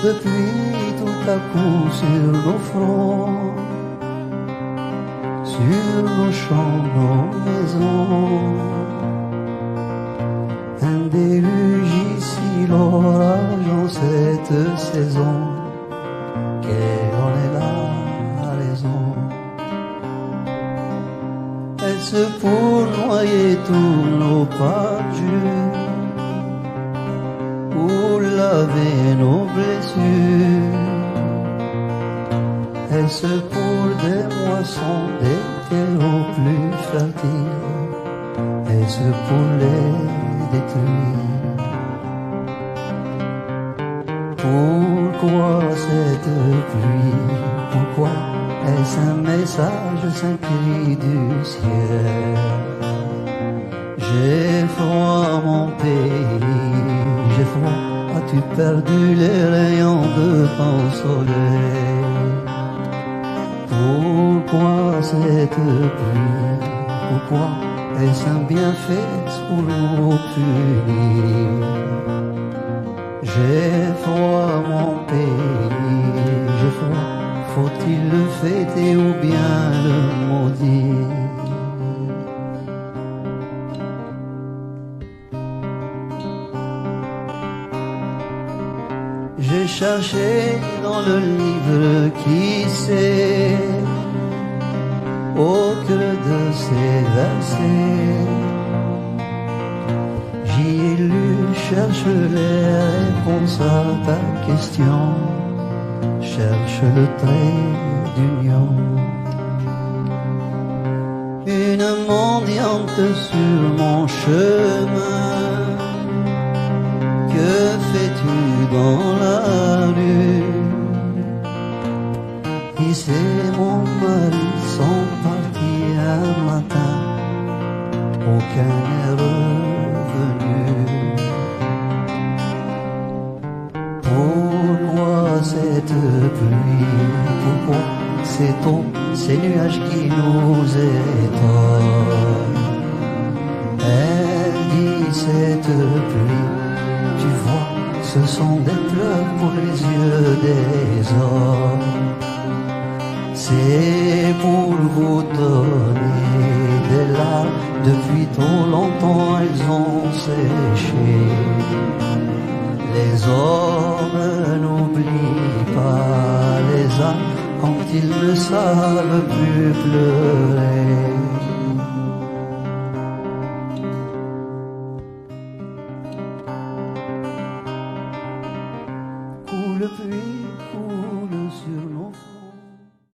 de pluie tout à coup sur nos fronts, sur nos champs, nos maisons. Un déluge ici, l'orage en cette saison. Quelle en est la raison? Est-ce pour noyer tous nos parjures, pour laver nos blessures? Est-ce pour des moissons, des terreaux plus fertiles? Est-ce pour les détruire? Pourquoi cette pluie? Pourquoi est-ce un message, un cri du ciel? J'ai froid mon pays, j'ai froid. As-tu perdu les rayons de ton soleil? Pourquoi cette pluie? Pourquoi est-ce un bienfait pour nous punir? J'ai froid mon pays, j'ai froid. Faut-il le fêter ou bien le maudire? J'ai cherché dans le livre qui sait, au creux de ces versets, j'y ai lu, cherche les réponses à ta question, cherche le trait d'union. Une mendiante sur mon chemin, que fais-tu dans la rue? Et c'est mon mari, sont partis un matin, aucun n'est revenu. Pourquoi cette pluie? Pourquoi c'est ces nuages qui nous étonnent? Elle dit cette pluie, tu vois, ce sont des pleurs pour les yeux des hommes. C'est pour vous donner des larmes, depuis trop longtemps elles ont séché. Les hommes n'oublient pas les âmes quand ils ne savent plus pleurer. Coule pluie